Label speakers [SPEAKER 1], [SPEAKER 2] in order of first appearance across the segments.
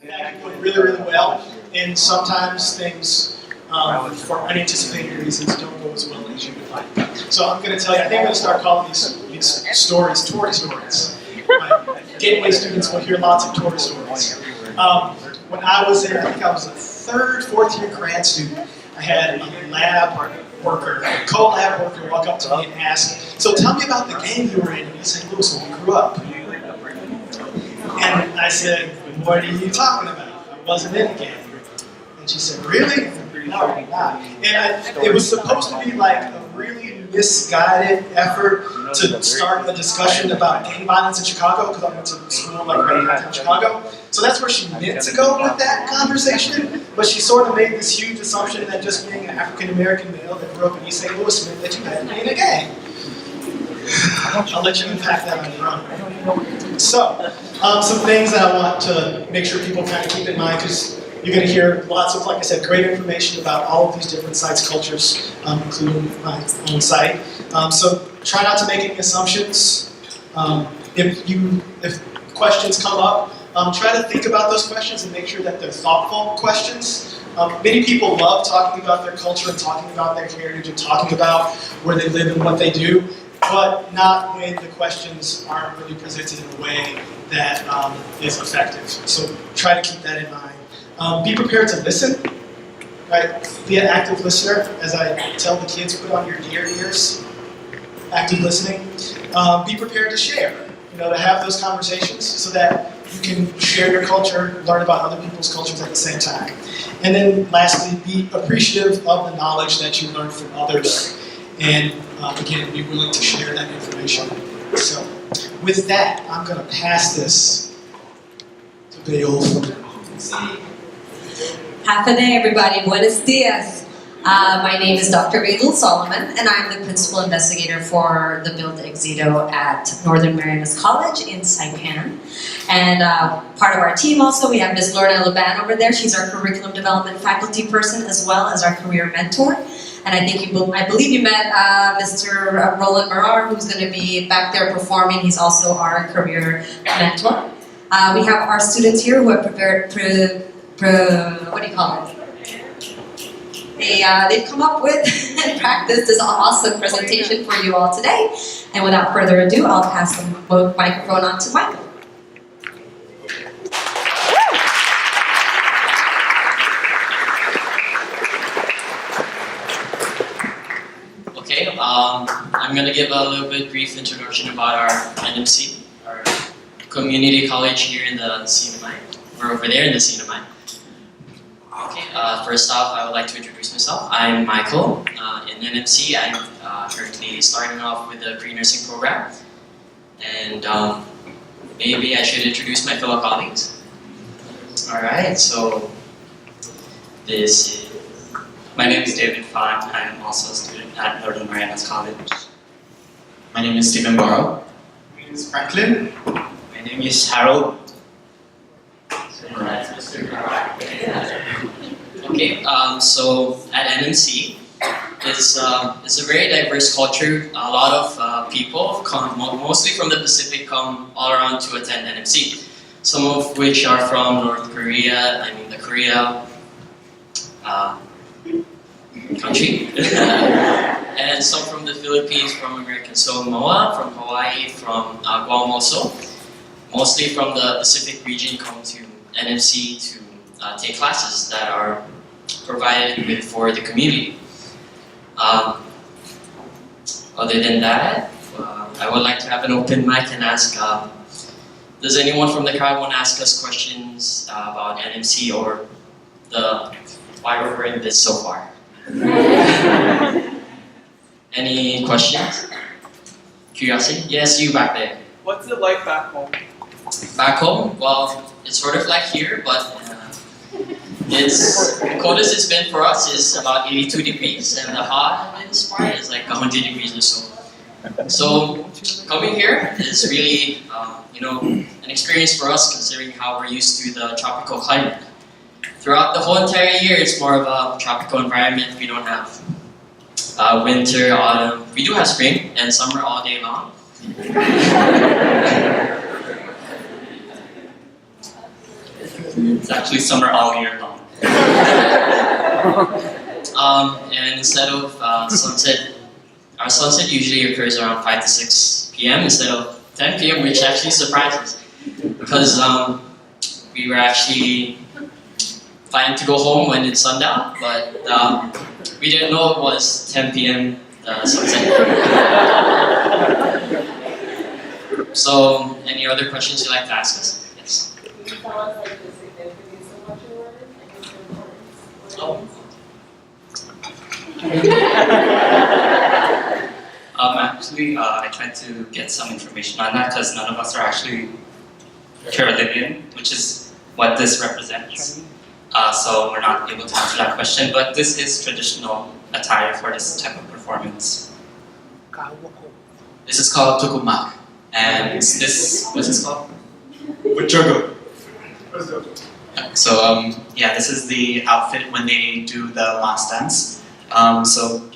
[SPEAKER 1] that can go really, really well, and sometimes things, for unanticipated reasons, don't go as well as you would like. So I'm going to tell you, I think I'm going to start calling these stories Tory stories. My Gateway students will hear lots of Tory stories. When I was in, I think I was a third, fourth year grad student, I had a lab worker, a co-lab worker walk up to me and ask, so tell me about the gang you were in St. Louis when you grew up. And I said, what are you talking about? I wasn't in a gang. And she said, really? No, I'm not. And it was supposed to be like a really misguided effort to start a discussion about gang violence in Chicago, because I went to school like right downtown Chicago. So that's where she meant to go with that conversation, but she sort of made this huge assumption that just being an African-American male that grew up in East St. Louis meant that you had to be in a gang. I'll let you unpack that on your own. So, some things that I want to make sure people kind of keep in mind, because you're going to hear lots of, like I said, great information about all of these different sites' cultures, including my own site. So try not to make any assumptions. If questions come up, try to think about those questions and make sure that they're thoughtful questions. Many people love talking about their culture and talking about their heritage and talking about where they live and what they do, but not when the questions aren't really presented in a way that is effective. So try to keep that in mind. Be prepared to listen, right? Be an active listener. As I tell the kids, put on your deer ears. Active listening. Be prepared to share, to have those conversations so that you can share your culture, learn about other people's cultures at the same time. And then lastly, be appreciative of the knowledge that you learn from others. And again, be willing to share that information. So with that, I'm going to pass this to Beowulf.
[SPEAKER 2] Half a day, everybody. Buenos dias. My name is Dr. EXITO Solomon, and I'm the principal investigator for the Build EXITO at Northern Marianas College in Saipan. And part of our team also, we have Ms. Lorna Laban over there. She's our curriculum development faculty person as well as our career mentor. And I believe you met Mr. Roland Marar, who's going to be back there performing. He's also our career mentor. We have our students here who have prepared, what do you call it? They've come up with and practiced this awesome presentation for you all today. And without further ado, I'll pass the microphone on to Michael.
[SPEAKER 3] Okay, I'm going to give a little bit brief introduction about our NMC, our community college here in the CNMI. We're over there in the CNMI. Okay, first off, I would like to introduce myself. I'm Michael. In NMC, I'm currently starting off with the pre-nursing program. And maybe I should introduce my fellow colleagues. Alright, so
[SPEAKER 4] my name is David Font. I'm also a student at Northern Marianas College.
[SPEAKER 5] My name is Stephen Barrow.
[SPEAKER 1] My name is Franklin.
[SPEAKER 4] My name is Harold.
[SPEAKER 3] Okay, so at NMC, it's a very diverse culture. A lot of people, mostly from the Pacific, come all around to attend NMC. Some of which are from North Korea, the Korea country. And some from the Philippines, from American Samoa, from Hawaii, from Guam also. Mostly from the Pacific region come to NMC to take classes that are provided for the community. Other than that, I would like to have an open mic and ask, does anyone from the crowd want to ask us questions about NMC or why we're in this so far? Any questions? Curiosity? Yes, you back there.
[SPEAKER 6] What's it like back home?
[SPEAKER 3] Back home? Well, it's sort of like here, but the coldest it's been for us is about 82 degrees, and the hottest part is like 100 degrees or so. So coming here is really, an experience for us, considering how we're used to the tropical climate. Throughout the whole entire year, it's more of a tropical environment. We don't have winter, autumn. We do have spring and summer all day long.
[SPEAKER 4] It's actually summer all year long.
[SPEAKER 3] And instead of sunset, our sunset usually occurs around 5 to 6 p.m. instead of 10 p.m., which actually surprises because we were actually planning to go home when it's sundown, but we didn't know it was 10 p.m. Sunset. So, any other questions you'd like to ask us? Yes.
[SPEAKER 6] Can you tell us like the significance of what you ordered? Like its importance?
[SPEAKER 4] Actually, I tried to get some information on that because none of us are actually Caribbean, which is what this represents. So we're not able to answer that question, but this is traditional attire for this type of performance.
[SPEAKER 5] This is called tukumak. And what's this called? Bujogo. So yeah, this is the outfit when they do the last dance. So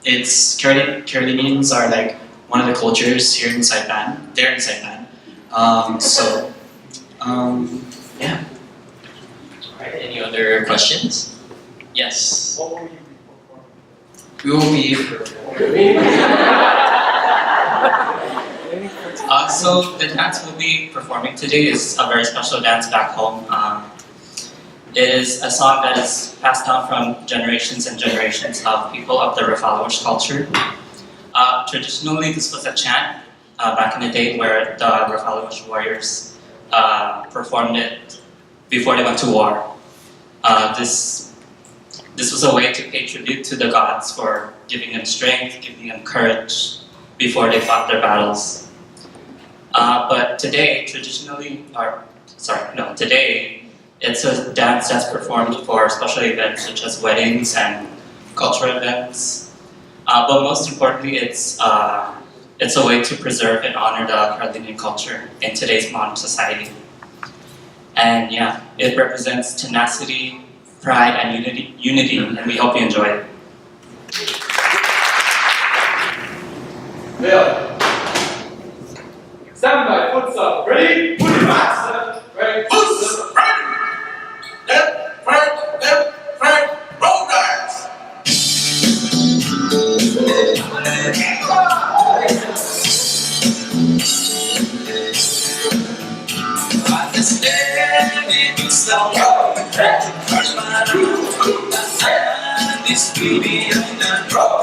[SPEAKER 5] it's Carolinians are like one of the cultures here in Saipan. They're in Saipan. Yeah.
[SPEAKER 3] Alright, any other questions? Yes.
[SPEAKER 1] What will you be performing?
[SPEAKER 5] We will be.
[SPEAKER 4] So the dance we'll be performing today is a very special dance back home. It is a song that is passed down from generations and generations of people of the Refalawish culture. Traditionally, this was a chant back in the day where the Refalawish warriors performed it before they went to war. This was a way to pay tribute to the gods for giving them strength, giving them courage before they fought their battles. But today, today, it's a dance that's performed for special events such as weddings and cultural events. But most importantly, it's a way to preserve and honor the Carolinian culture in today's modern society. And yeah, it represents tenacity, pride, and unity, and we hope you enjoy it.
[SPEAKER 7] Yeah. Stand by, foot up. Ready? Put your backs. Right. Foot up. Right. Left, right, roll dance. This baby on the road.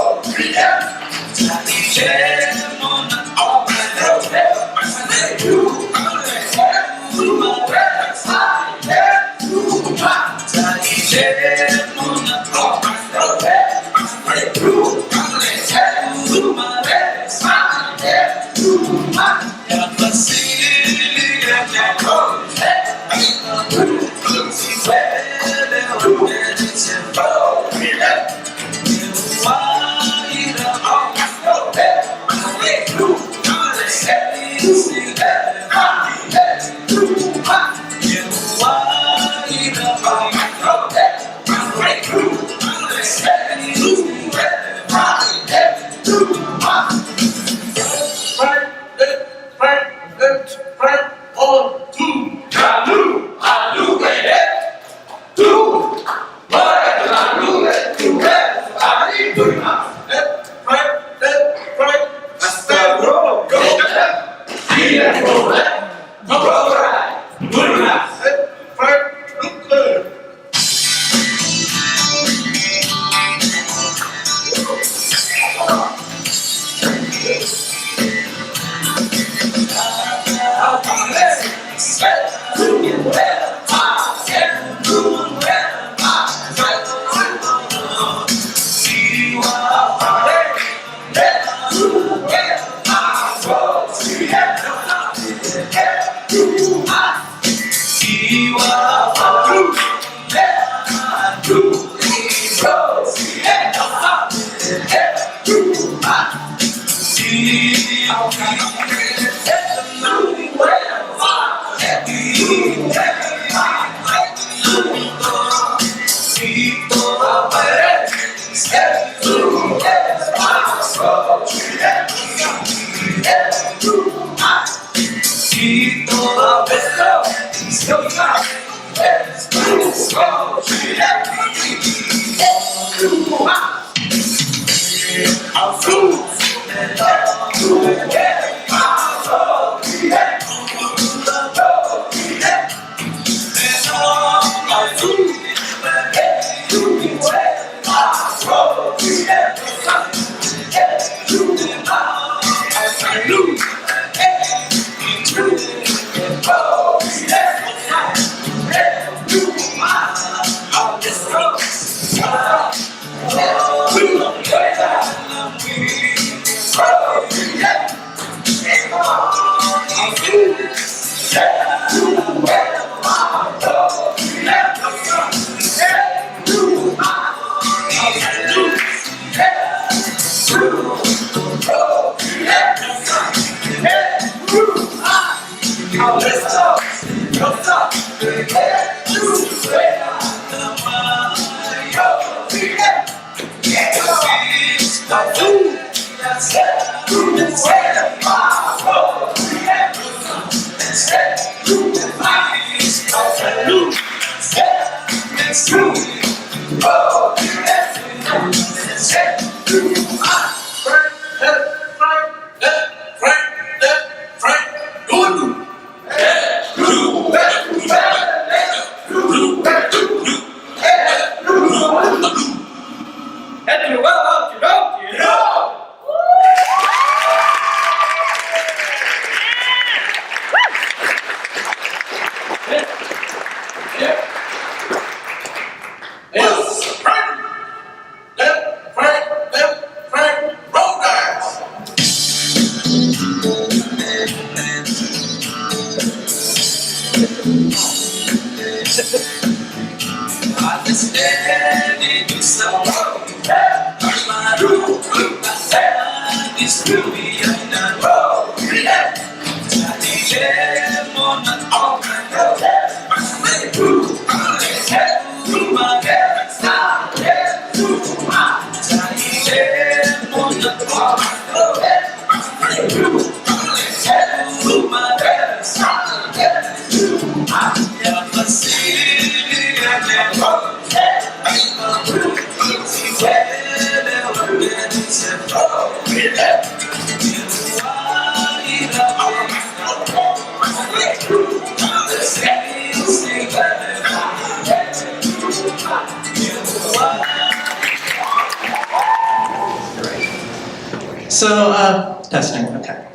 [SPEAKER 8] So, testing, okay.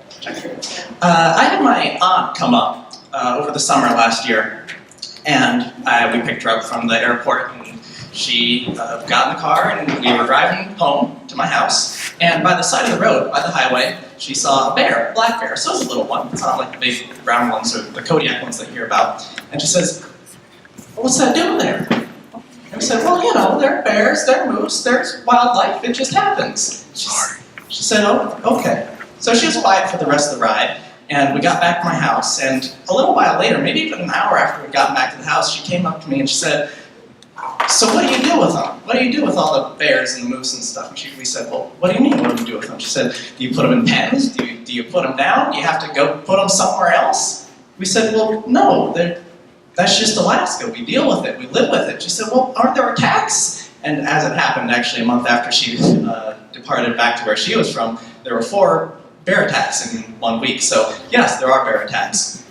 [SPEAKER 8] I had my aunt come up over the summer last year, and we picked her up from the airport, and she got in the car, and we were driving home to my house, and by the side of the road, by the highway, she saw a bear, a black bear, so it's a little one, it's not like the big brown ones or the Kodiak ones that you hear about, and she says, "What's that doing there?" And we said, "Well, you know, there are bears, there are moose, there's wildlife, it just happens." She said, "Oh, okay." So she was quiet for the rest of the ride, and we got back to my house, and a little while later, maybe even an hour after we'd gotten back to the house, she came up to me and she said, "So what do you do with them? What do you do with all the bears and the moose and stuff?" And we said, "Well, what do you mean, what do you do with them?" She said, "Do you put them in pens? Do you put them down? Do you have to go put them somewhere else?" We said, "Well, no, that's just Alaska. We deal with it, we live with it." She said, "Well, aren't there attacks?" And as it happened, actually, a month after she departed back to where she was from, there were 4 bear attacks in 1 week. So yes, there are bear attacks.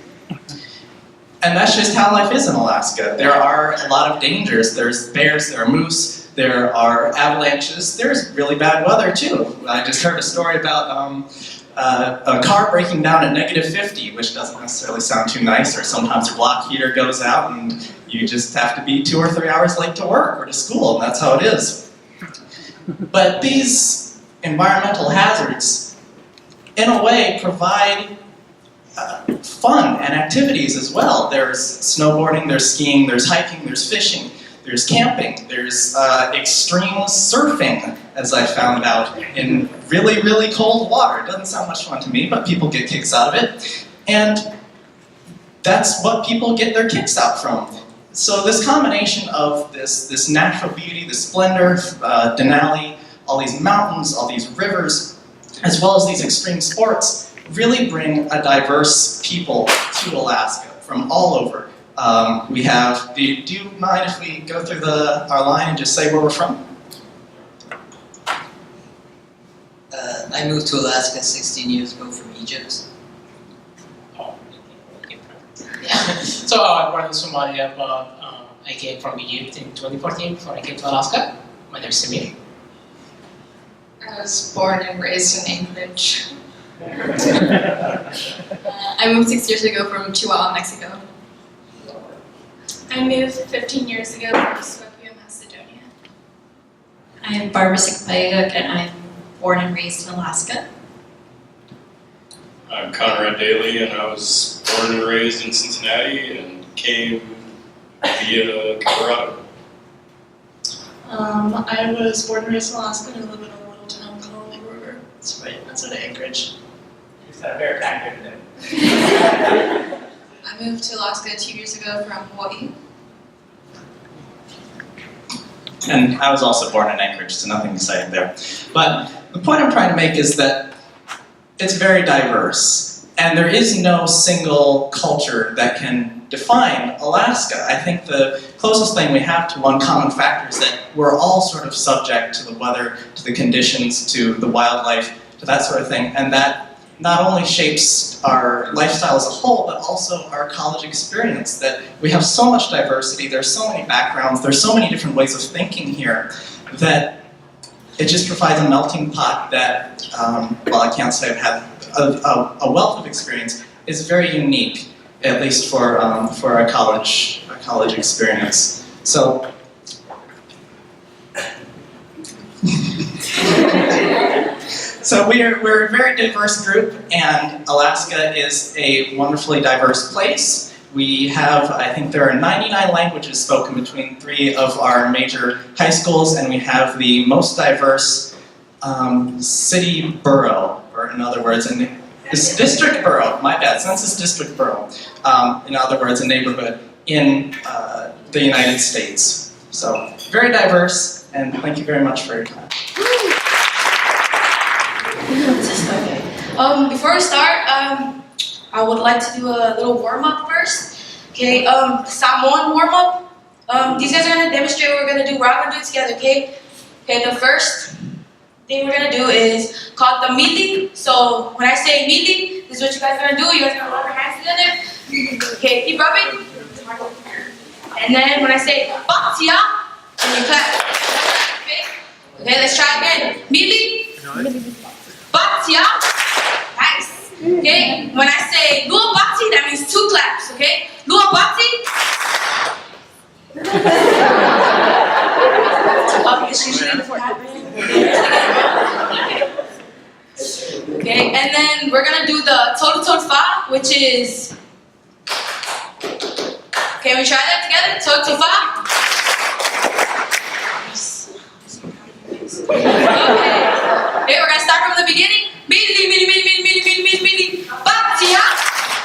[SPEAKER 8] And that's just how life is in Alaska. There are a lot of dangers. There's bears, there are moose, there are avalanches, there's really bad weather too. I just heard a story about a car breaking down at -50, which doesn't necessarily sound too nice, or sometimes your block heater goes out and you just have to be 2 or 3 hours late to work or to school, and that's how it is. But these environmental hazards, in a way, provide fun and activities as well. There's snowboarding, there's skiing, there's hiking, there's fishing, there's camping, there's extreme surfing, as I found out, in really, really cold water. It doesn't sound much fun to me, but people get kicks out of it. And that's what people get their kicks out from. So this combination of this natural beauty, the splendor, Denali, all these mountains, all these rivers, as well as these extreme sports, really bring a diverse people to Alaska from all over. We have, do you mind if we go through our line and just say where we're from?
[SPEAKER 9] I moved to Alaska 16 years ago from Egypt.
[SPEAKER 10] Yeah. So I'm born in Somalia, but I came from Egypt in 2014 before I came to Alaska. My name is Samir.
[SPEAKER 6] I was born and raised in Anchorage. I moved 6 years ago from Chihuahua, Mexico. I moved 15 years ago from Skopje, Macedonia.
[SPEAKER 11] I am Barbara Sikpayuk, and I'm born and raised in Alaska.
[SPEAKER 12] I'm Conrad Daly, and I was born and raised in Cincinnati and came via Colorado.
[SPEAKER 6] I was born and raised in Alaska and I live in a little town called River. It's right outside of Anchorage.
[SPEAKER 10] It's a very accurate name.
[SPEAKER 6] I moved to Alaska 2 years ago from Hawaii.
[SPEAKER 8] And I was also born in Anchorage, so nothing exciting there. But the point I'm trying to make is that it's very diverse, and there is no single culture that can define Alaska. I think the closest thing we have to one common factor is that we're all sort of subject to the weather, to the conditions, to the wildlife, to that sort of thing, and that not only shapes our lifestyle as a whole, but also our college experience, that we have so much diversity, there's so many backgrounds, there's so many different ways of thinking here, that it just provides a melting pot that, well, I can't say I've had a wealth of experience, is very unique, at least for a college experience. So, so we're a very diverse group, and Alaska is a wonderfully diverse place. We have, I think there are 99 languages spoken between 3 of our major high schools, and we have the most diverse city borough, or in other words, district borough, my bad, census district borough, in other words, a neighborhood in the United States. So, very diverse, and thank you very much for your time.
[SPEAKER 6] Before we start, I would like to do a little warm-up first. Okay, Samoan warm-up. These guys are gonna demonstrate what we're gonna do. We're all gonna do it together, okay? Okay, the first thing we're gonna do is called the mili. So when I say mili, this is what you guys are gonna do. You guys are gonna rub your hands together. Okay, keep rubbing. And then when I say batia, then you clap. Okay, let's try again. Mili. Batia. Nice. Okay, when I say lua bati, that means 2 claps, okay? Lua bati. It's usually before happening. Okay, and then we're gonna do the total fa, which is. Can we try that together? Total fa. Okay, we're gonna start from the beginning. Mili, mili, mili, mili, mili, mili, mili, mili. Batia,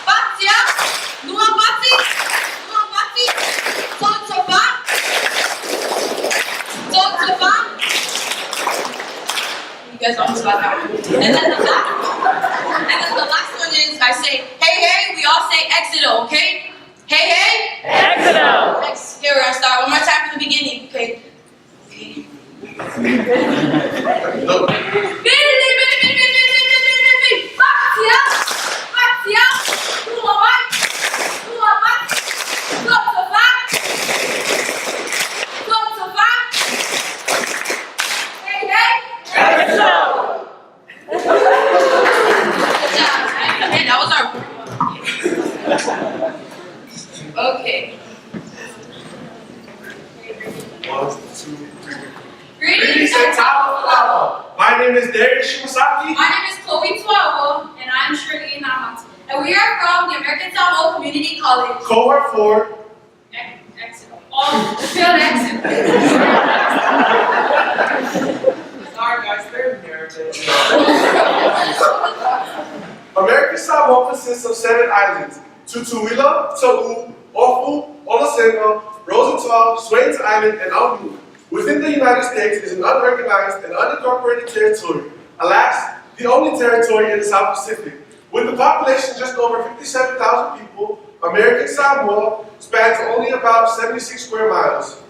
[SPEAKER 6] batia, lua bati, totoba, totoba. You guys almost got that one. And then the last one is I say, hey, hey, we all say EXITO, okay? Hey, hey. EXITO. Okay, we're gonna start one more time from the beginning, okay? Okay. That was our okay.
[SPEAKER 7] 1, 2, 3.
[SPEAKER 6] Greetings
[SPEAKER 7] and top of the level. My name is Darius Shimasaki.
[SPEAKER 6] My name is Chloe Tuawo, and I'm Shirley Namatu. And we are from the American Samoa Community College.
[SPEAKER 7] Cohort 4.
[SPEAKER 6] Exit. Oh, failed exit.
[SPEAKER 7] Sorry guys, they're American. American Samoa consists of 7 islands. Tutuila, Ta'u, Ofu, Oloseno, Rosenthal, Swains Island, and Aulu. Within the United States is an unorganized and unincorporated territory, alas, the only territory in the South Pacific. With a population just over 57,000 people, American Samoa spans only about 76 square miles,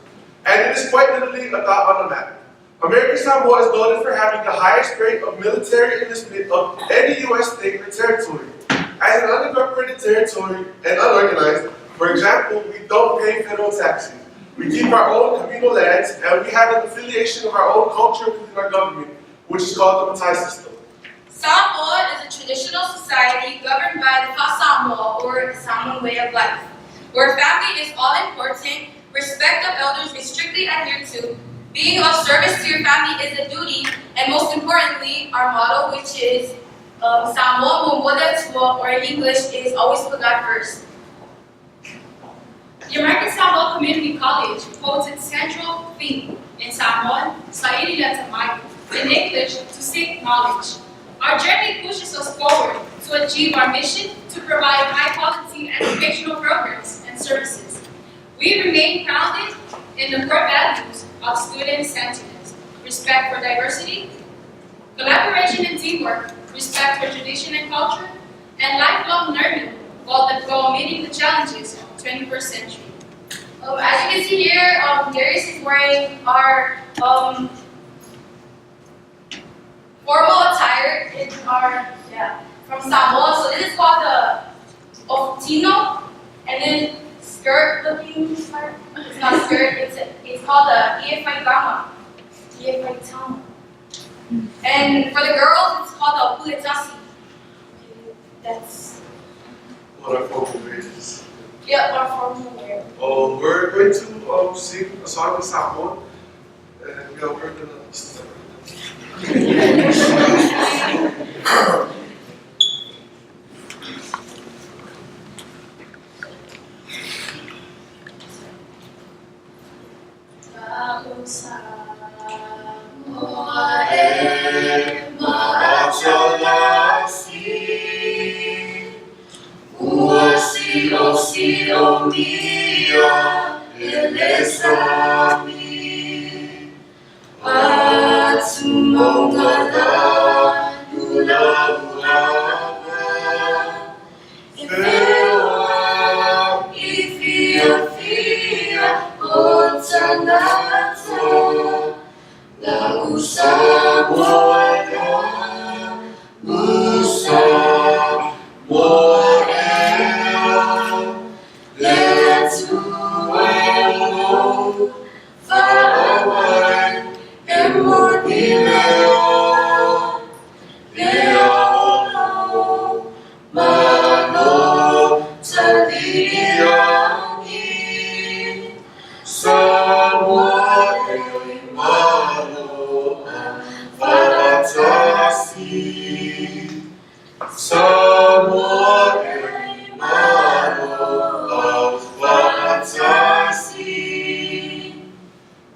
[SPEAKER 7] and it is quite literally a dot on the map. American Samoa is noted for having the highest rate of military enlistment of any U.S. state or territory. As an unincorporated territory and unorganized, for example, we don't pay federal taxes. We keep our own communal lands, and we have an affiliation of our own culture within our government, which is called the Matai system.
[SPEAKER 6] Samoa is a traditional society governed by the Samoa, or Samoan way of life, where family is all important, respect of elders is strictly adhered to, being of service to your family is a duty, and most importantly, our motto, which is Samoa Mumbola Tua, or in English, is always put God first.
[SPEAKER 13] The American Samoa Community College holds its central theme in Samoan, Sairi Latamai, in English, to seek knowledge. Our journey pushes us forward to achieve our mission to provide high-quality educational programs and services. We remain grounded in the core values of student-centeredness, respect for diversity, collaboration and teamwork, respect for tradition and culture, and lifelong learning while meeting the challenges of the 21st century.
[SPEAKER 6] As you can see here, Darius is wearing our formal attire from Samoa. So this is called the Ofutino, and then skirt looking part. It's not skirt, it's called the Iefaitama. And for the girls, it's called the Puletasi. That's
[SPEAKER 7] What are formal ways?
[SPEAKER 6] our formal wear.
[SPEAKER 7] We're going to sing a song in Samoan, and we're going to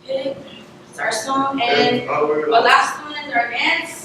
[SPEAKER 6] It's our song, and our last one is our dance.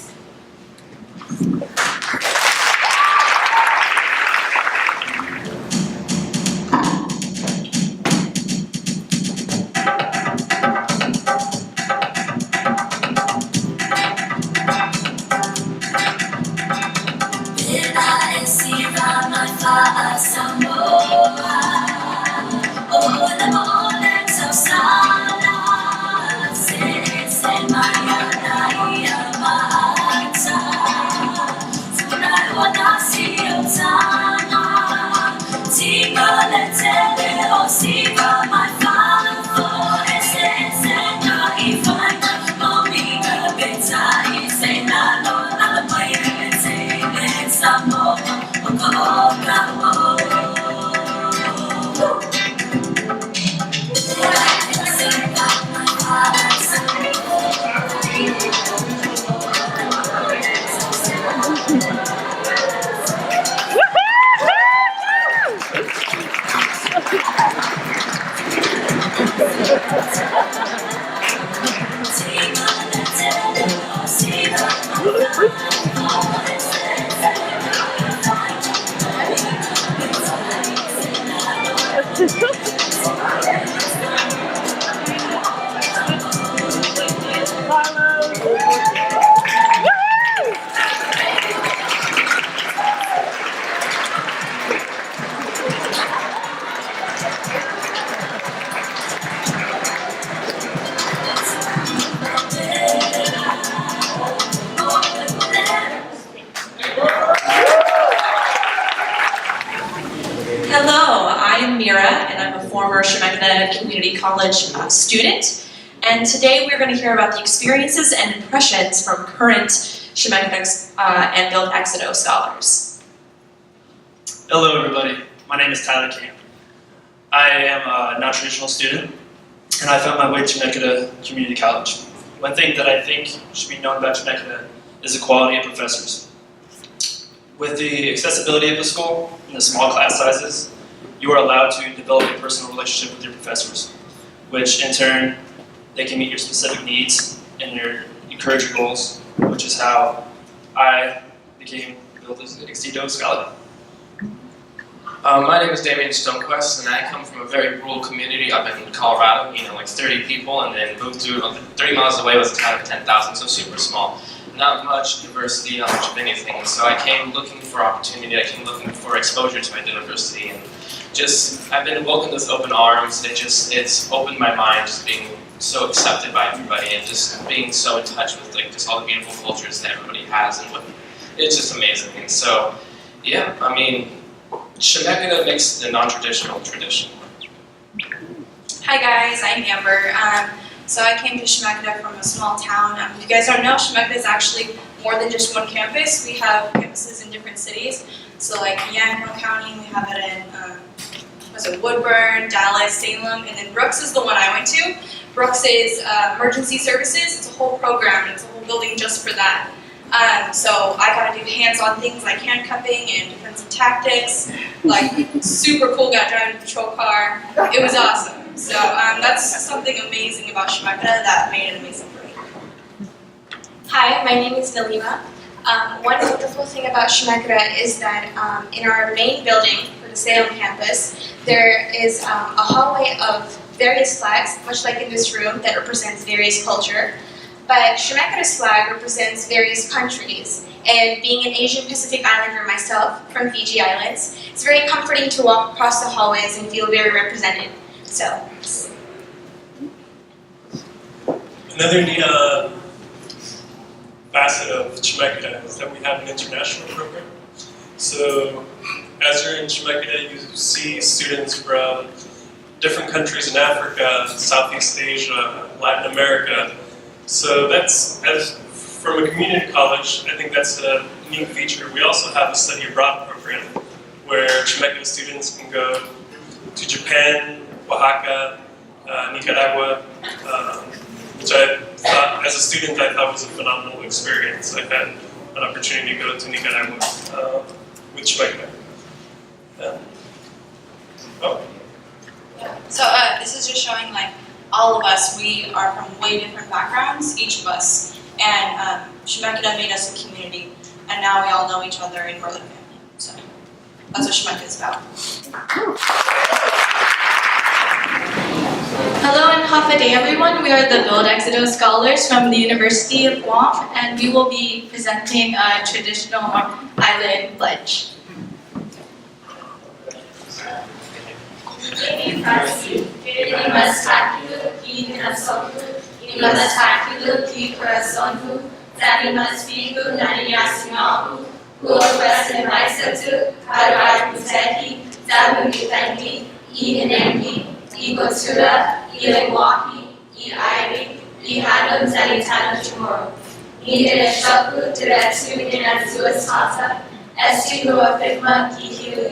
[SPEAKER 14] Hello, I am Mira, and I'm a former Chemeketa Community College student. And today we're going to hear about the experiences and impressions from current Chemeketa and Build EXITO scholars.
[SPEAKER 15] Hello everybody, my name is Tyler Camp. I am a non-traditional student, and I found my way to Chemeketa Community College. One thing that I think should be known about Chemeketa is the quality of professors. With the accessibility of the school and the small class sizes, you are allowed to develop a personal relationship with your professors, which in turn, they can meet your specific needs and encourage your goals, which is how I became Build EXITO Scholar.
[SPEAKER 16] My name is Damian Stonequist, and I come from a very rural community up in Colorado, like 30 people, and then moved to 30 miles away was a town of 10,000, so super small. Not much diversity, not much of anything. So I came looking for opportunity, I came looking for exposure to my diversity, and I've been welcomed with open arms. It's opened my mind, just being so accepted by everybody, and just being so in touch with just all the beautiful cultures that everybody has, and it's just amazing. And so, yeah, I mean, Chemeketa makes the non-traditional tradition.
[SPEAKER 17] Hi guys, I'm Amber. So I came to Chemeketa from a small town. If you guys don't know, Chemeketa is actually more than just one campus. We have campuses in different cities. So like in Yadkin County, we have it in Woodburn, Dallas, Salem, and then Brooks is the one I went to. Brooks is emergency services. It's a whole program, and it's a whole building just for that. So I got to do hands-on things like handcuffing and defensive tactics. Like super cool, got driving a patrol car. It was awesome. So that's something amazing about Chemeketa that made it amazing for me.
[SPEAKER 18] Hi, my name is Dalima. One wonderful thing about Chemeketa is that in our main building for the Salem campus, there is a hallway of various flags, much like in this room, that represents various culture. But Chemeketa's flag represents various countries. And being an Asian Pacific Islander myself from Fiji Islands, it's very comforting to walk across the hallways and feel very represented. So.
[SPEAKER 19] Another neat facet of Chemeketa is that we have an international program. So as you're in Chemeketa, you see students from different countries in Africa, Southeast Asia, Latin America. So from a community college, I think that's a neat feature. We also have a study abroad program where Chemeketa students can go to Japan, Oaxaca, Nicaragua, which I thought, as a student, I thought was a phenomenal experience. I had an opportunity to go to Nicaragua with Chemeketa.
[SPEAKER 17] So this is just showing like all of us, we are from way different backgrounds, each of us. And Chemeketa made us a community, and now we all know each other and we're like family. So that's what Chemeketa is about.
[SPEAKER 20] Hello and hafa day everyone. We are the Build EXITO scholars from the University of Guam, and we will be presenting a traditional island pledge.
[SPEAKER 21] Ikotura, Ilewaki, Iiri, Ihadam Zalitana tomorrow. Ine Shaku, Tiretu, Inazuasata, Estigua Figma, Kihilu,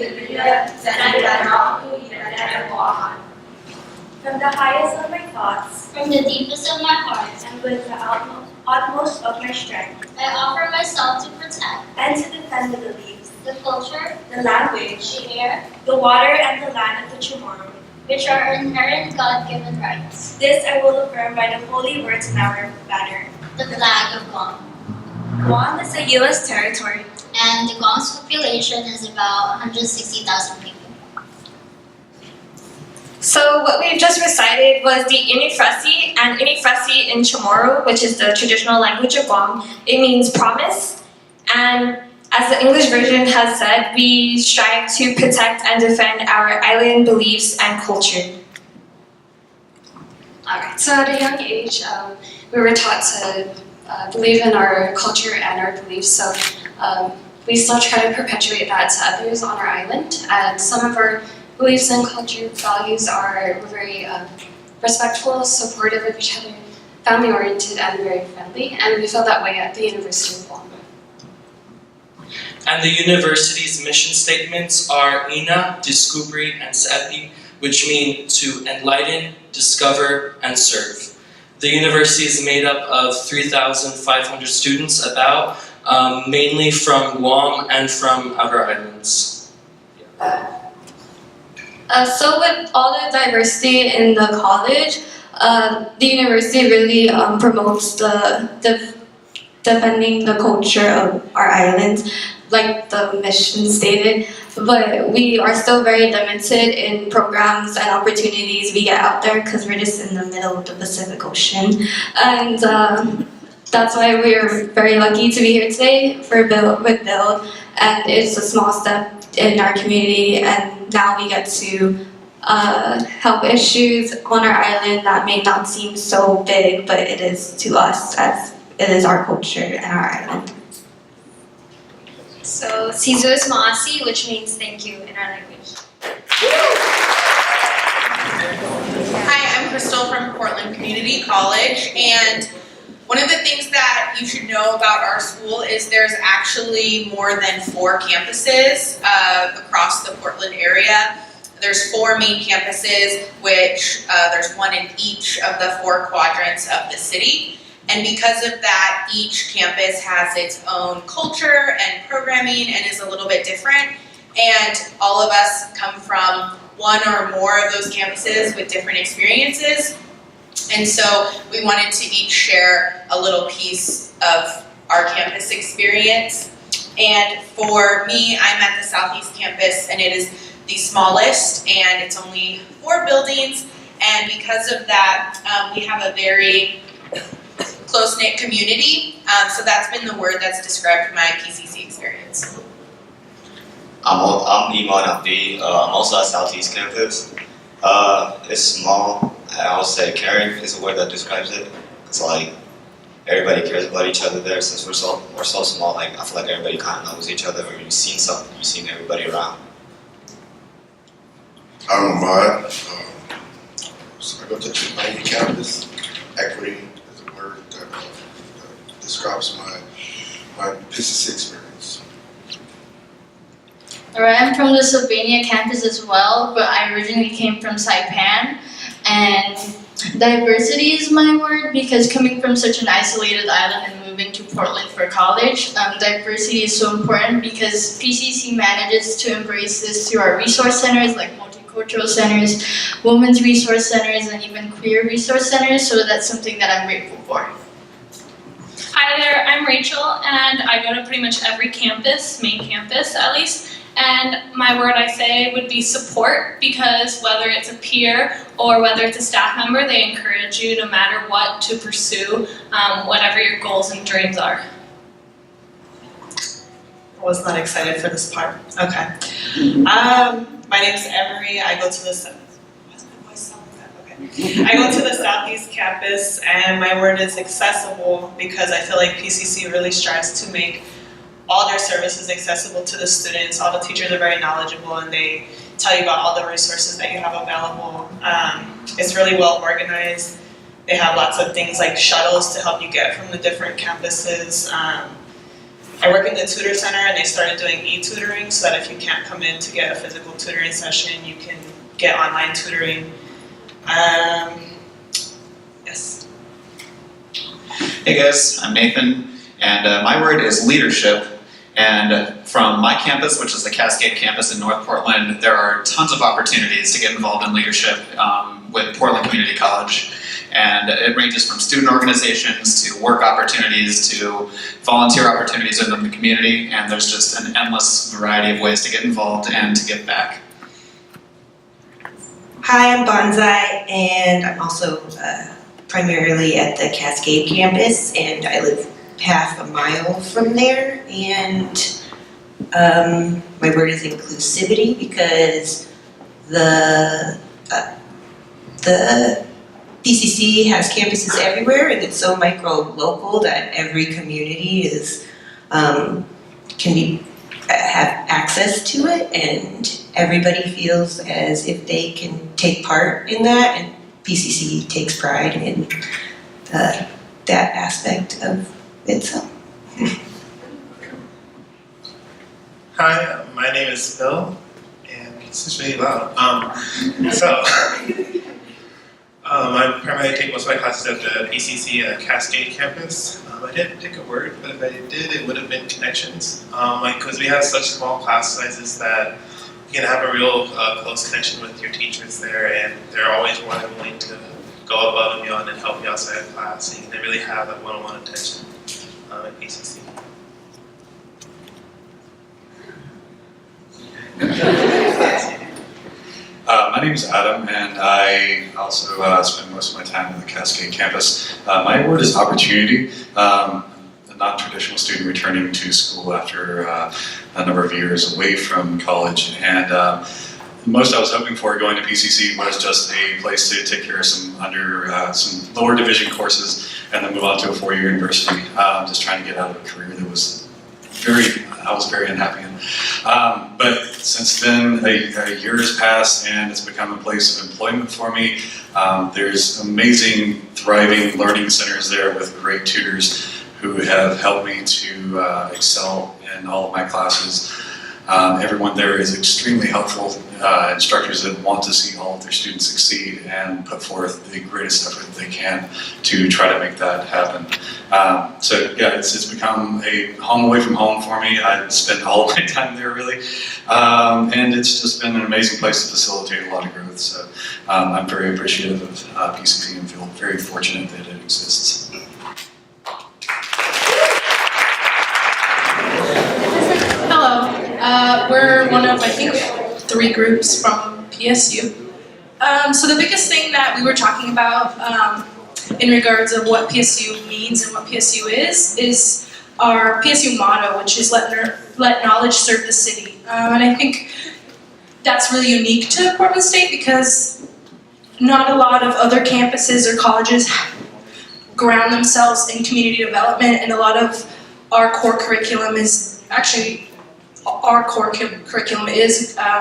[SPEAKER 21] Zanadanaku, Inadanawahan.
[SPEAKER 22] From the highest of my thoughts,
[SPEAKER 21] from the deepest of my heart,
[SPEAKER 22] and with the utmost of my strength,
[SPEAKER 21] I offer myself to protect
[SPEAKER 22] and to defend the beliefs,
[SPEAKER 21] the culture,
[SPEAKER 22] the language,
[SPEAKER 21] the air,
[SPEAKER 22] the water, and the land of the Chamorro,
[SPEAKER 21] which are inherent God-given rights.
[SPEAKER 22] This I will affirm by the holy words in our banner,
[SPEAKER 21] the flag of Guam.
[SPEAKER 22] Guam is a U.S. territory,
[SPEAKER 21] and the Guam's population is about 160,000 people.
[SPEAKER 14] So what we've just recited was the Inifresi, and Inifresi in Chamorro, which is the traditional language of Guam, it means promise. And as the English version has said, we strive to protect and defend our island beliefs and culture.
[SPEAKER 23] Alright, so at a young age, we were taught to believe in our culture and our beliefs. So
[SPEAKER 11] we still try to perpetuate that to others on our island. And some of our beliefs and culture values are we're very respectful, supportive of each other, family-oriented, and very friendly. And we feel that way at the University of Guam.
[SPEAKER 1] And the university's mission statements are Ina, Descubri, and Sepi, which mean to enlighten, discover, and serve. The university is made up of 3,500 students, mainly from Guam and from outer islands.
[SPEAKER 11] So with all the diversity in the college, the university really promotes defending the culture of our islands, like the mission stated, but we are still very limited in programs and opportunities we get out there because we're just in the middle of the Pacific Ocean. And that's why we're very lucky to be here today with Build, and it's a small step in our community, and now we get to help issues on our island that may not seem so big, but it is to us as it is our culture and our island.
[SPEAKER 22] So, Sizos Maasi, which means thank you in our language.
[SPEAKER 2] Hi, I'm Crystal from Portland Community College, and one of the things that you should know about our school is there's actually more than 4 campuses across the Portland area. There's 4 main campuses, which there's one in each of the 4 quadrants of the city. And because of that, each campus has its own culture and programming and is a little bit different. And all of us come from one or more of those campuses with different experiences. And so we wanted to each share a little piece of our campus experience. And for me, I'm at the Southeast Campus, and it is the smallest, and it's only 4 buildings. And because of that, we have a very close-knit community. So that's been the word that's described my PCC experience.
[SPEAKER 3] I'm Iman Abdi. I'm also at Southeast Campus. It's small. I would say caring is a word that describes it. It's like everybody cares about each other there. Since we're so small, like I feel like everybody kind of knows each other. Or you've seen something, you've seen everybody around.
[SPEAKER 24] I'm Ahmad. So I go to Chipaya campus. Equity is a word that describes my PCC experience.
[SPEAKER 20] Alright, I'm from the Sylvania campus as well, but I originally came from Saipan. And diversity is my word because coming from such an isolated island and moving to Portland for college, diversity is so important because PCC manages to embrace this through our resource centers like multicultural centers, women's resource centers, and even queer resource centers, so that's something that I'm grateful for.
[SPEAKER 25] Hi there, I'm Rachel, and I go to pretty much every campus, main campus at least, and my word I say would be support, because whether it's a peer or whether it's a staff member, they encourage you no matter what to pursue whatever your goals and dreams are.
[SPEAKER 26] I was not excited for this part. Okay. My name is Emery. I go to the I go to the Southeast Campus, and my word is accessible because I feel like PCC really strives to make all their services accessible to the students. All the teachers are very knowledgeable, and they tell you about all the resources that you have available. It's really well organized. They have lots of things like shuttles to help you get from the different campuses. I work in the tutor center, and they started doing e-tutoring so that if you can't come in to get a physical tutoring session, you can get online tutoring. Yes.
[SPEAKER 27] Hey guys, I'm Nathan, and my word is leadership. And from my campus, which is the Cascade campus in North Portland, there are tons of opportunities to get involved in leadership with Portland Community College. And it ranges from student organizations to work opportunities to volunteer opportunities within the community, and there's just an endless variety of ways to get involved and to give back.
[SPEAKER 28] Hi, I'm Bonsai, and I'm also primarily at the Cascade campus, and I live half a mile from there. And my word is inclusivity, because the PCC has campuses everywhere, and it's so micro-local that every community is can be have access to it, and everybody feels as if they can take part in that, and PCC takes pride in that aspect of it. So.
[SPEAKER 4] Hi, my name is Phil, and this is really loud. I primarily take most of my classes at the PCC Cascade campus. I didn't pick a word, but if I did, it would have been connections. Because we have such small class sizes that you can have a real close connection with your teachers there, and they're always more than willing to go above and beyond and help you outside of class. And they really have that one-on-one attention at PCC.
[SPEAKER 5] My name is Adam, and I also spend most of my time on the Cascade campus. My word is opportunity. A non-traditional student returning to school after a number of years away from college, and most I was hoping for going to PCC was just a place to take care of some lower division courses and then move on to a four-year university. Just trying to get out of a career that I was very unhappy in. But since then, a year has passed and it's become a place of employment for me. There's amazing, thriving learning centers there with great tutors who have helped me to excel in all of my classes. Everyone there is extremely helpful, instructors that want to see all of their students succeed and put forth the greatest effort that they can to try to make that happen. So yeah, it's become a home away from home for me. I spend all of my time there really. And it's just been an amazing place to facilitate a lot of growth. So I'm very appreciative of PCC and feel very fortunate that it exists.
[SPEAKER 7] Hello. We're one of, I think, 3 groups from PSU. So the biggest thing that we were talking about in regards of what PSU means and what PSU is our PSU motto, which is let knowledge serve the city. And I think that's really unique to Portland State because not a lot of other campuses or colleges ground themselves in community development, and a lot of our core curriculum is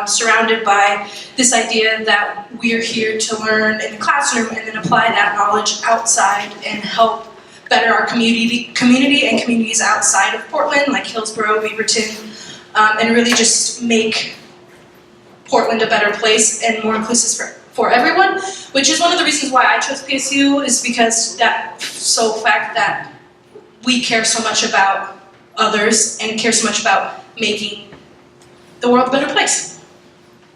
[SPEAKER 7] surrounded by this idea that we're here to learn in the classroom and then apply that knowledge outside and help better our community and communities outside of Portland, like Hillsborough, Beaverton, and really just make Portland a better place and more inclusive for everyone, which is one of the reasons why I chose PSU, is because that sole fact that we care so much about others and care so much about making the world a better place.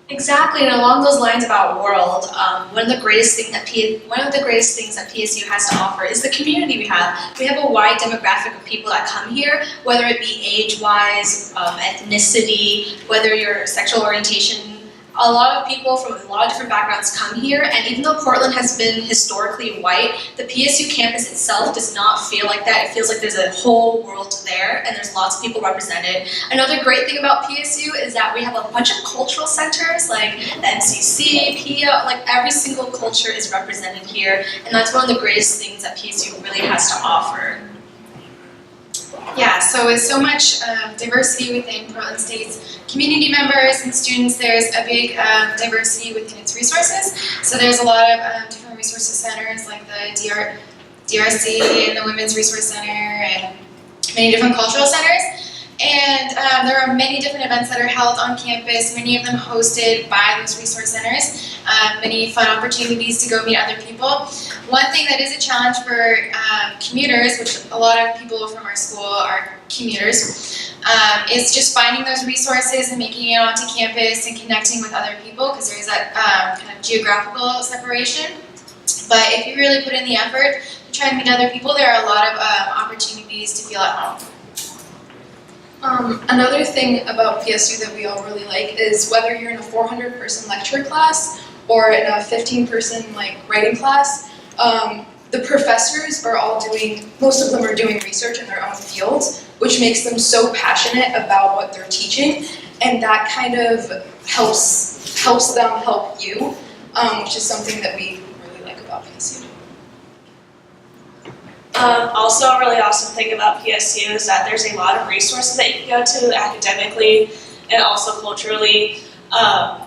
[SPEAKER 18] Exactly, and along those lines about world, one of the greatest things that PSU has to offer is the community we have. We have a wide demographic of people that come here, whether it be age-wise, ethnicity, whether your sexual orientation. A lot of people from a lot of different backgrounds come here, and even though Portland has been historically white, the PSU campus itself does not feel like that. It feels like there's a whole world there, and there's lots of people represented. Another great thing about PSU is that we have a bunch of cultural centers, like the MCC, PIA, like every single culture is represented here, and that's one of the greatest things that PSU really has to offer.
[SPEAKER 17] Yeah, so with so much diversity within Portland State's community members and students, there's a big diversity within its resources. So there's a lot of different resources centers like the DRC and the Women's Resource Center and many different cultural centers. And there are many different events that are held on campus, many of them hosted by those resource centers, many fun opportunities to go meet other people. One thing that is a challenge for commuters, which a lot of people from our school are commuters, is just finding those resources and making it onto campus and connecting with other people, because there is that kind of geographical separation. But if you really put in the effort to try and meet other people, there are a lot of opportunities to feel at home.
[SPEAKER 7] Another thing about PSU that we all really like is whether you're in a 400-person lecture class or in a 15-person writing class, the professors are all most of them are doing research in their own fields, which makes them so passionate about what they're teaching, and that kind of helps them help you, which is something that we really like about PSU.
[SPEAKER 8] Also, a really awesome thing about PSU is that there's a lot of resources that you can go to academically
[SPEAKER 6] and also culturally.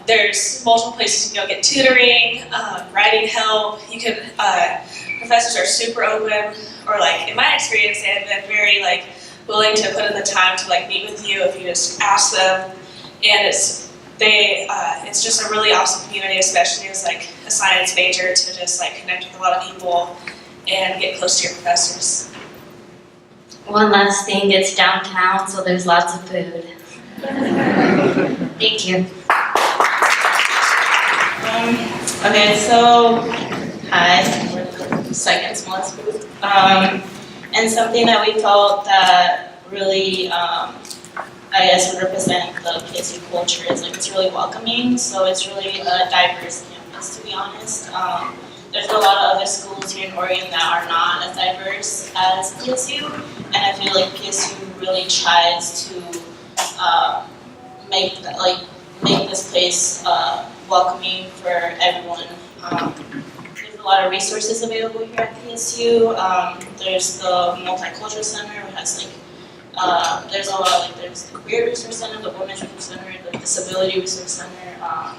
[SPEAKER 6] There's multiple places you can go get tutoring, writing help. You can, professors are super open, or like in my experience, they have been very like willing to put in the time to like meet with you if you just ask them. And it's just a really awesome community, especially as like a science major, to just like connect with a lot of people and get close to your professors.
[SPEAKER 8] One last thing, it's downtown, so there's lots of food. Thank you.
[SPEAKER 9] Okay, so hi, we're the second smallest group. And something that we felt that really, I guess, would represent the PSU culture is like it's really welcoming. So it's really a diverse campus, to be honest. There's a lot of other schools here in Oregon that are not as diverse as PSU, and I feel like PSU really tries to make this place welcoming for everyone. There's a lot of resources available here at PSU. There's the Multicultural Center, which has like there's a lot like there's the Career Resource Center, the Women's Resource Center, the Disability Resource Center,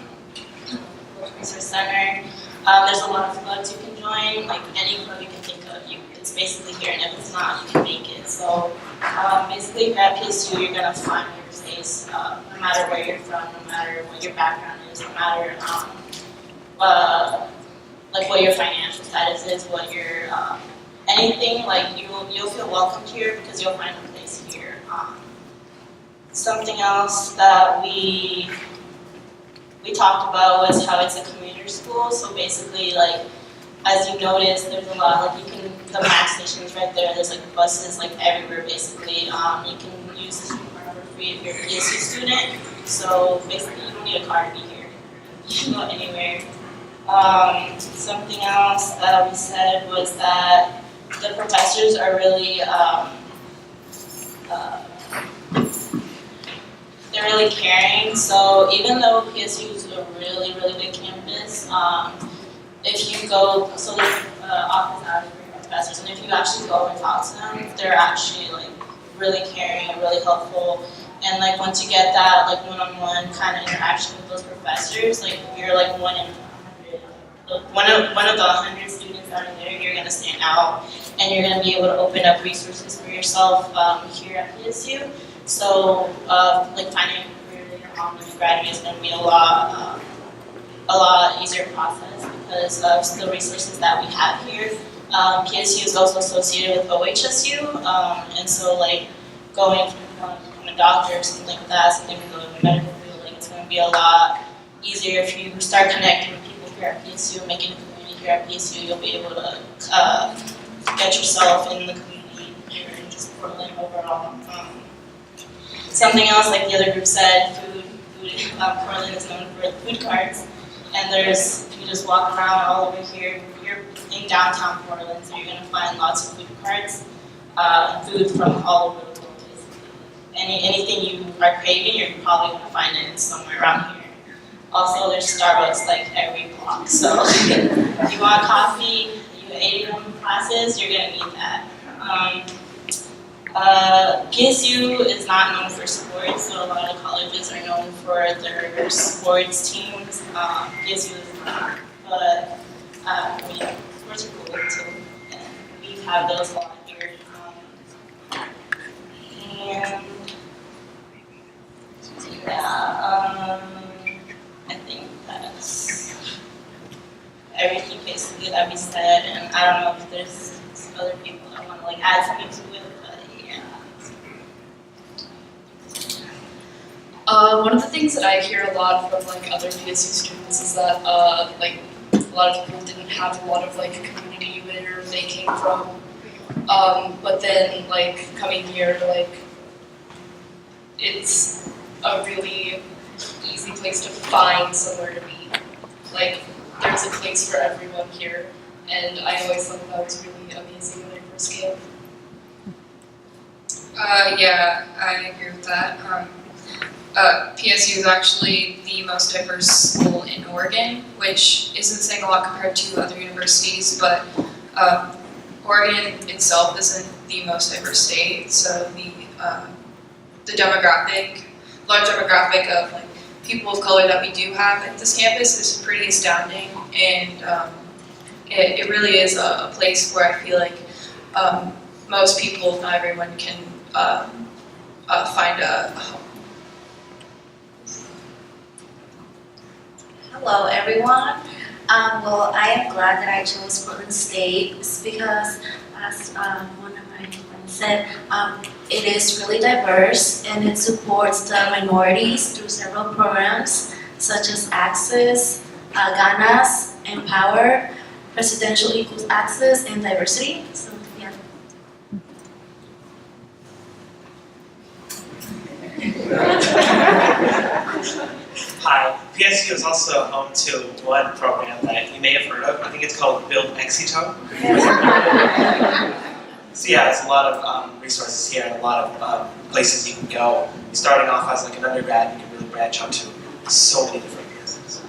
[SPEAKER 9] Resource Center. There's a lot of clubs you can join, like any club you can think of. It's basically here, and if it's not, you can make it. So basically, here at PSU, you're gonna find your space, no matter where you're from, no matter what your background is, no matter like what your financial status is, what your anything. Like you'll feel welcomed here because you'll find a place here. Something else that we talked about was how it's a commuter school. So basically, like as you notice, there's a lot like the MAX station is right there. There's like buses like everywhere basically. You can use this for free if you're a PSU student. So basically, you don't need a car to be here. You can go anywhere. Something else that we said was that the professors are really they're really caring. So even though PSU is a really, really big campus, if you go, so there's office hours for your professors, and if you actually go and talk to them, they're actually like really caring and really helpful. And like once you get that like one-on-one kind of interaction with those professors, like you're like one of the 100 students that are there, you're gonna stand out, and you're gonna be able to open up resources for yourself here at PSU. So, like finding a career later on when you graduate is going to be a lot easier process because of the resources that we have here. PSU is also associated with OHSU, and so like going to become a doctor or something like that, something to go in the medical field, like it's going to be a lot easier if you start connecting with people here at PSU, making a community here at PSU. You'll be able to get yourself in the community here in just Portland overall. Something else, like the other group said, food. Portland is known for food carts, and if you just walk around all over here, you're in downtown Portland, so you're gonna find lots of food carts, food from all over the world. Anything you are craving, you're probably gonna find it somewhere around here. Also, there's Starbucks like every block, so if you want coffee, you ate in classes, you're gonna need that. PSU is not known for sports, so a lot of colleges are known for their sports teams. PSU is not, but sports are cool too, and we have those a lot here. And yeah, I think that's everything basically that we said, and I don't know if there's other people that want to like add something to it.
[SPEAKER 10] One of the things that I hear a lot from like other PSU students is that like a lot of people didn't have a lot of like community where they came from, but then like coming here, like it's a really easy place to find somewhere to be. Like there's a place for everyone here, and I always thought that was really amazing when I first came.
[SPEAKER 12] Yeah, I agree with that. PSU is actually the most diverse school in Oregon, which isn't saying a lot compared to other universities, but Oregon itself isn't the most diverse state, so the demographic large demographic of like people of color that we do have at this campus is pretty astounding, and it really is a place where I feel like most people, if not everyone, can find a home.
[SPEAKER 1] Hello everyone. Well, I am glad that I chose Portland State because, as one of my friends said, it is really diverse and it supports the minorities through several programs such as Access, Ganas, Empower, Residential Equals Access, and Diversity. So, yeah.
[SPEAKER 13] Hi, PSU is also home to one program that you may have heard of. I think it's called EXITO. So yeah, there's a lot of resources here, and a lot of places you can go. Starting off as like an undergrad, you can really branch out to so many different places.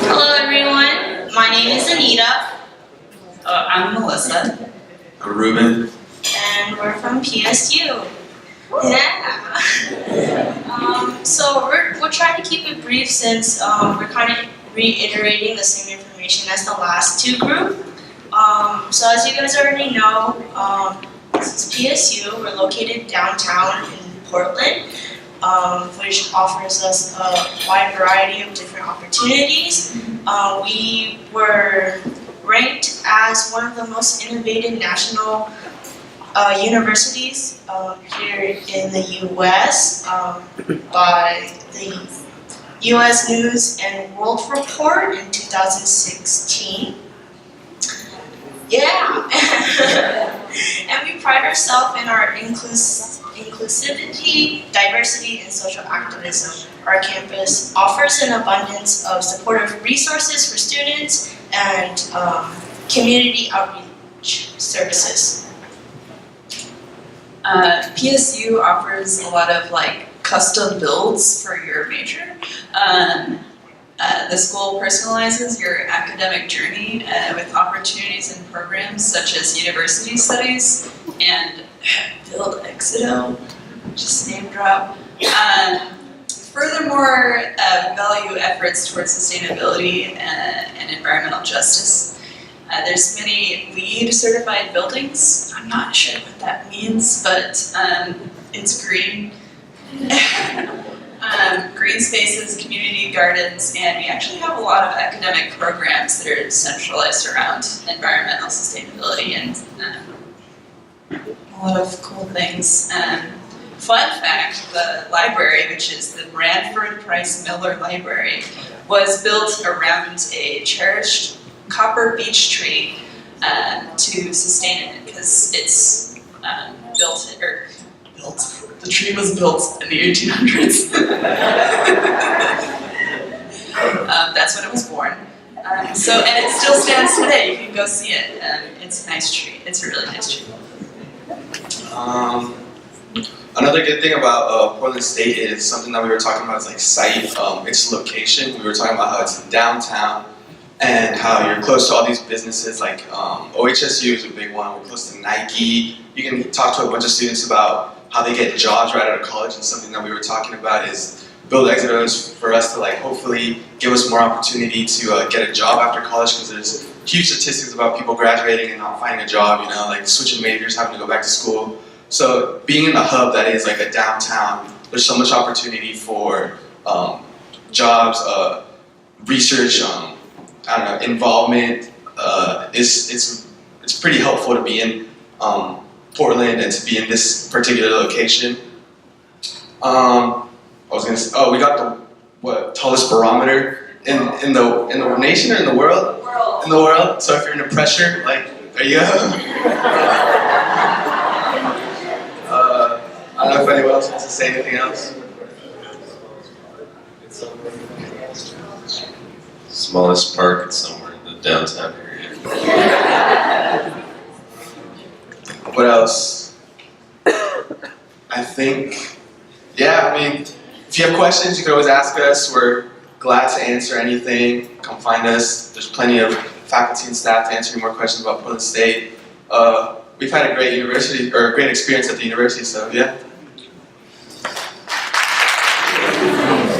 [SPEAKER 14] Hello everyone, my name is Anita. I'm Melissa.
[SPEAKER 15] I'm Ruben.
[SPEAKER 14] And we're from PSU. Yeah. So we're trying to keep it brief since we're kind of reiterating the same information as the last two group. So as you guys already know, this is PSU. We're located downtown in Portland, which offers us a wide variety of different opportunities. We were ranked as one of the most innovative national universities here in the U.S. By the U.S. News and World Report in 2016. Yeah, and we pride ourselves in our inclusivity, diversity, and social activism. Our campus offers an abundance of supportive resources for students and community outreach services.
[SPEAKER 16] PSU offers a lot of like custom builds for your major. The school personalizes your academic journey with opportunities and programs such as university studies and Build EXITO, just name drop. Furthermore, value efforts towards sustainability and environmental justice. There's many LEED certified buildings. I'm not sure what that means, but it's green. Green spaces, community gardens, and we actually have a lot of academic programs that are centralized around environmental sustainability and a lot of cool things. Fun fact, the library, which is the Branford Price Miller Library, was built around a cherished copper beech tree to sustain it because it's the tree was built in the 1800s. That's when it was born. And it still stands today. You can go see it. It's a nice tree. It's a really nice tree.
[SPEAKER 15] Another good thing about Portland State is something that we were talking about is like site, its location. We were talking about how it's downtown and how you're close to all these businesses like OHSU is a big one. We're close to Nike. You can talk to a bunch of students about how they get jobs right out of college, and something that we were talking about is Build EXITO is for us to like hopefully give us more opportunity to get a job after college, because there's huge statistics about people graduating and not finding a job, like switching majors, having to go back to school. So being in the hub that is like a downtown, there's so much opportunity for jobs, research, involvement. It's pretty helpful to be in Portland and to be in this particular location. We got the tallest barometer in the nation or in the world? In the world. So if you're under pressure, there you go. I don't know if anyone else wants to say anything else.
[SPEAKER 19] Smallest park is somewhere in the downtown area.
[SPEAKER 15] What else? I think, if you have questions, you can always ask us. We're glad to answer anything. Come find us. There's plenty of faculty and staff to answer more questions about Portland State. We we've had a great university, or a great experience at the university, so yeah.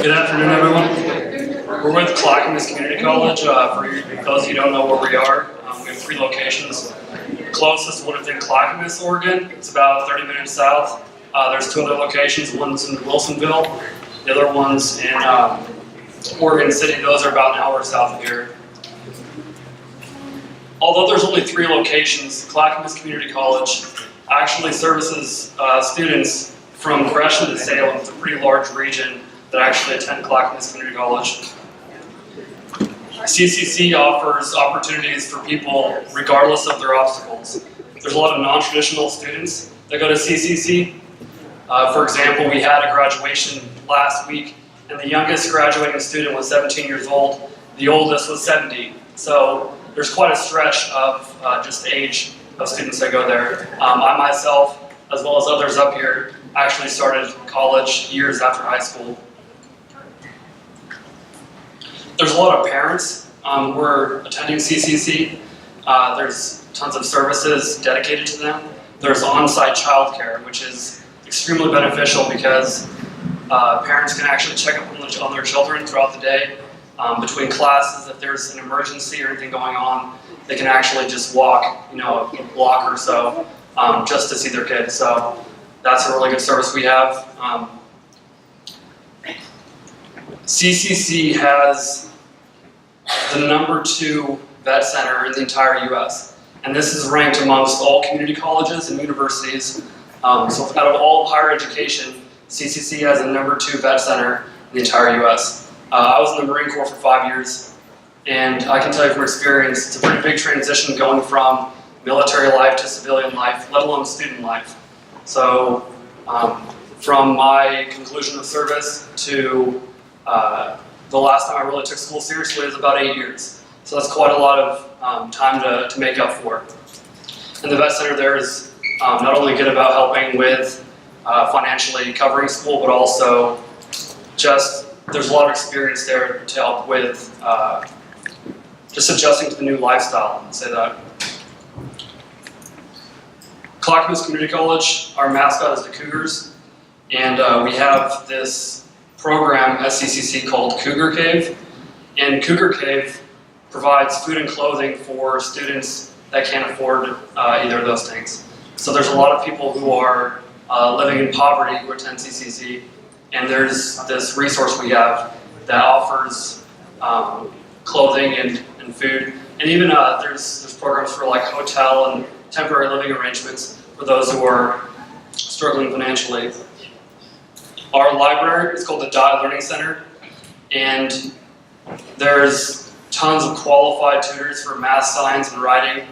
[SPEAKER 2] Good afternoon, everyone. We're with Clackamas Community College. For those of you who don't know where we are, we have 3 locations. The closest would have been Clackamas, Oregon. It's about 30 minutes south. There's 2 other locations. One's in Wilsonville. The other one's in Oregon City. Those are about an hour south of here. Although there's only 3 locations, Clackamas Community College actually services students from Gresham to Salem. It's a pretty large region that actually attend Clackamas Community College. CCC offers opportunities for people regardless of their obstacles. There's a lot of non-traditional students that go to CCC. For example, we had a graduation last week, and the youngest graduating student was 17 years old. The oldest was 70. So there's quite a stretch of just age of students that go there. I myself, as well as others up here, actually started college years after high school. There's a lot of parents who are attending CCC. There's tons of services dedicated to them. There's on-site childcare, which is extremely beneficial because parents can actually check up on their children throughout the day. Between classes, if there's an emergency or anything going on, they can actually just walk, a block or so, just to see their kids. So that's a really good service we have. CCC has the #2 vet center in the entire U.S. And this is ranked amongst all community colleges and universities. So out of all higher education, CCC has the #2 vet center in the entire U.S. I was in the Marine Corps for 5 years, and I can tell you from experience, it's a pretty big transition going from military life to civilian life, let alone student life. So from my conclusion of service to the last time I really took school seriously was about 8 years. So that's quite a lot of time to make up for. And the vet center there is not only good about helping with financially covering school, but also just there's a lot of experience there to help with just adjusting to the new lifestyle, I'd say that. Clackamas Community College, our mascot is the Cougars, and we have this program at CCC called Cougar Cave, and Cougar Cave provides food and clothing for students that can't afford either of those things. So there's a lot of people who are living in poverty who attend CCC, and there's this resource we have that offers clothing and food, and even there's programs for like hotel and temporary living arrangements for those who are struggling financially. Our library is called the Dot Learning Center, and there's tons of qualified tutors for math, science, and writing.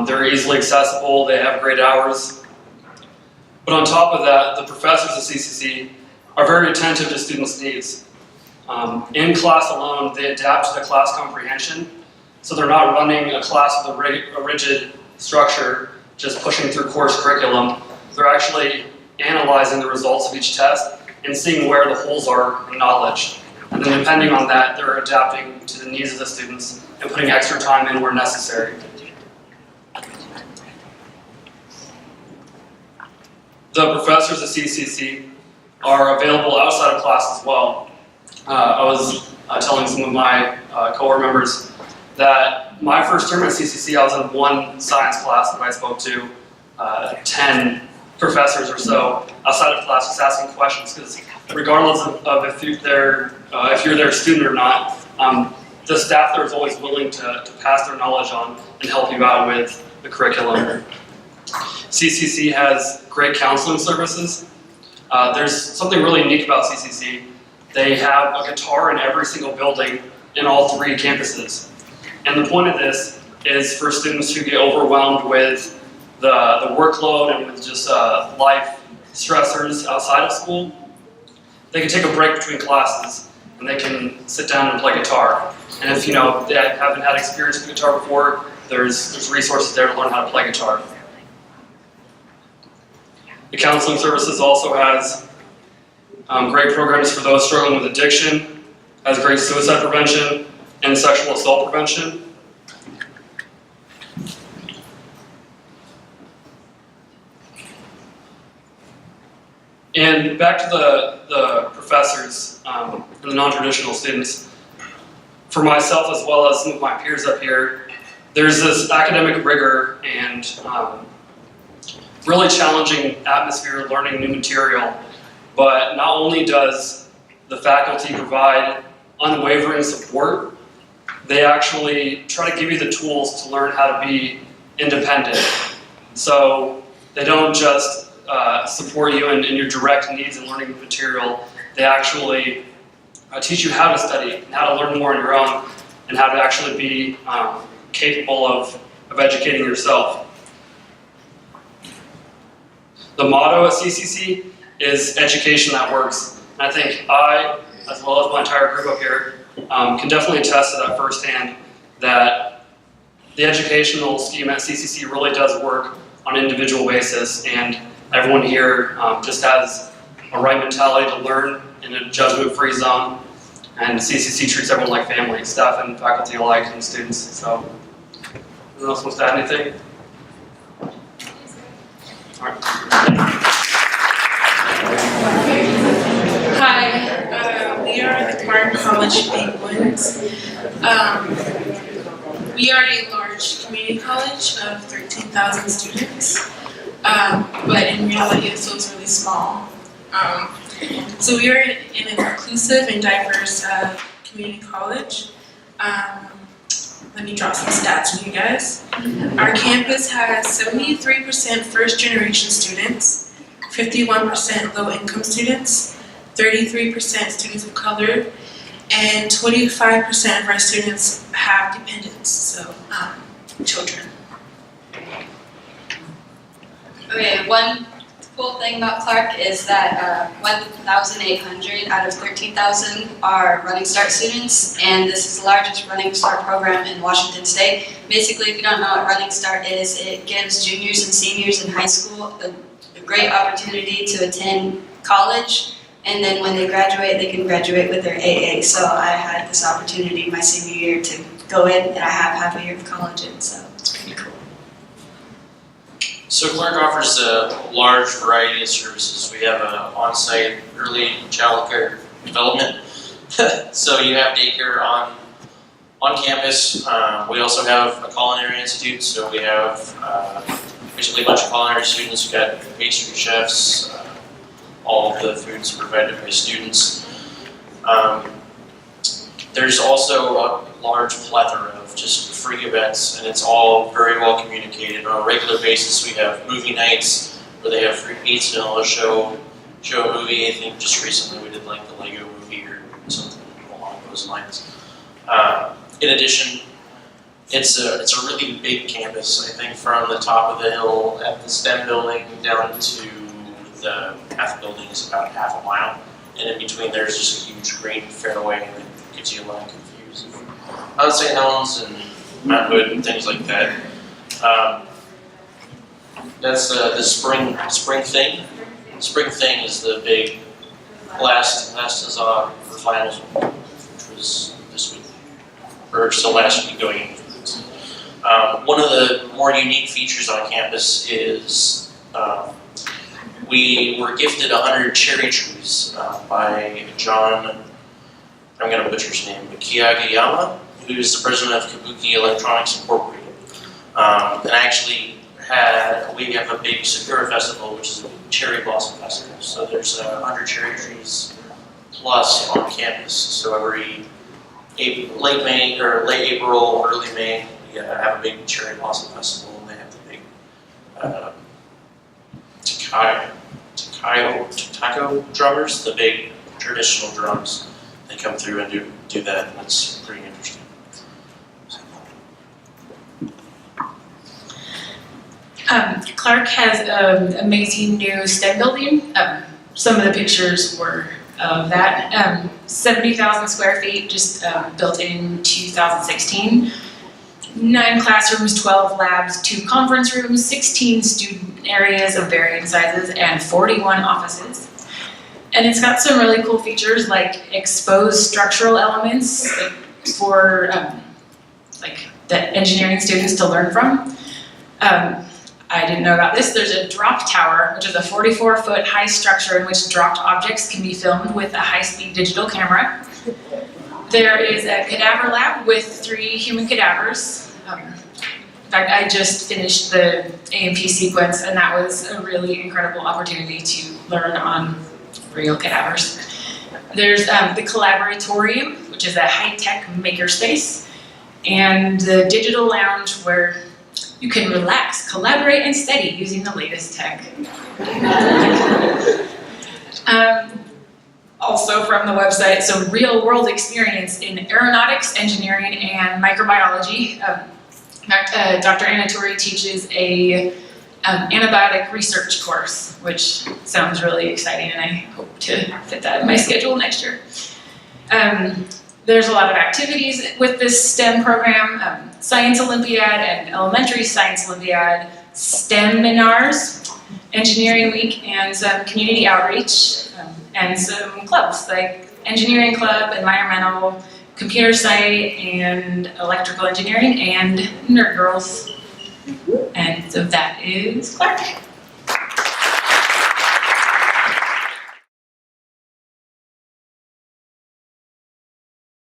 [SPEAKER 2] They're easily accessible, they have great hours. But on top of that, the professors at CCC are very attentive to students' needs. In class alone, they adapt to the class comprehension, so they're not running a class with a rigid structure, just pushing through course curriculum. They're actually analyzing the results of each test and seeing where the holes are in knowledge. And then depending on that, they're adapting to the needs of the students and putting extra time in where necessary. The professors at CCC are available outside of class as well. I was telling some of my cohort members that my first term at CCC, I was in one science class that I spoke to 10 professors or so outside of class just asking questions, because regardless of if you're their student or not, the staff there is always willing to pass their knowledge on and help you out with the curriculum. CCC has great counseling services. There's something really unique about CCC. They have a guitar in every single building in all 3 campuses. And the point of this is for students who get overwhelmed with the workload and with just life stressors outside of school, they can take a break between classes and they can sit down and play guitar. And if they haven't had experience with guitar before, there's resources there to learn how to play guitar. The counseling services also has great programs for those struggling with addiction, has great suicide prevention and sexual assault prevention. And back to the professors and the non-traditional students, for myself as well as some of my peers up here, there's this academic rigor and really challenging atmosphere learning new material, but not only does the faculty provide unwavering support, they actually try to give you the tools to learn how to be independent. So they don't just support you in your direct needs in learning the material, they actually teach you how to study and how to learn more on your own and how to actually be capable of educating yourself. The motto at CCC is education that works. And I think I, as well as my entire group up here, can definitely attest to that firsthand, that the educational scheme at CCC really does work on an individual basis, and everyone here just has a right mentality to learn in a judgment-free zone, and CCC treats everyone like family, staff and faculty alike, and students. So, anyone else wants to add anything? All right.
[SPEAKER 7] Hi, we are the Park College Penguins. We are a large community college of 13,000 students, but in reality it's still really small. So we are an inclusive and diverse community college. Let me draw some stats for you guys. Our campus has 73% first-generation students, 51% low-income students, 33% students of color, and 25% of our students have dependents, so children.
[SPEAKER 10] Okay, one cool thing about Clark is that 1,800 out of 13,000 are Running Start students, and this is the largest Running Start program in Washington State. Basically, if you don't know what Running Start is, it gives juniors and seniors in high school a great opportunity to attend college, and then when they graduate, they can graduate with their AA. So I had this opportunity my senior year to go in, and I have half a year of college in, so it's pretty cool.
[SPEAKER 3] So Clark offers a large variety of services. We have an on-site early child care development. So you have daycare on campus. We also have a culinary institute. So we have basically a bunch of culinary students. We've got pastry chefs. All of the foods provided by students. There's also a large plethora of just free events, and it's all very well communicated. On a regular basis, we have movie nights where they have free pizza and they'll show a movie. I think just recently we did like the Lego movie or something along those lines. In addition, it's a really big campus. I think from the top of the hill at the STEM building down to the Math building is about half a mile, and in between there's just a huge green fairway that gets you a lot confused on St. Helens and Mount Hood and things like that. That's the spring thing. Spring thing is the big last huzzah for finals, which was this week, or still last week going into this. One of the more unique features on campus is we were gifted 100 cherry trees by John, I'm going to butcher his name, but Kiyagiyama, who's the president of Kabuki Electronics Incorporated. And actually we have a big Sakura Festival, which is a cherry blossom festival. So there's 100 cherry trees plus on campus. So every late April, early May, we have a big cherry blossom festival, and they have the big taiko drummers, the big traditional drums. They come through and do that, and it's pretty interesting.
[SPEAKER 11] Clark has an amazing new STEM building. Some of the pictures were of that. 70,000 square feet, just built in 2016. 9 classrooms, 12 labs, 2 conference rooms, 16 student areas of varying sizes, and 41 offices. And it's got some really cool features like exposed structural elements for like the engineering students to learn from. I didn't know about this, there's a drop tower, which is a 44-foot high structure in which dropped objects can be filmed with a high-speed digital camera. There is a cadaver lab with 3 human cadavers. In fact, I just finished the AMP sequence, and that was a really incredible opportunity to learn on real cadavers. There's the Collaboratorium, which is a high-tech makerspace, and the digital lounge where you can relax, collaborate, and study using the latest tech. Also from the website, some real-world experience in aeronautics, engineering, and microbiology. Dr. Anna Tory teaches a antibiotic research course, which sounds really exciting, and I hope to fit that in my schedule next year. There's a lot of activities with this STEM program, Science Olympiad and Elementary Science Olympiad, STEM Minars, Engineering Week, and some community outreach, and some clubs like Engineering Club, Environmental, Computer Science, and Electrical Engineering, and Nerd Girls. And so that is Clark.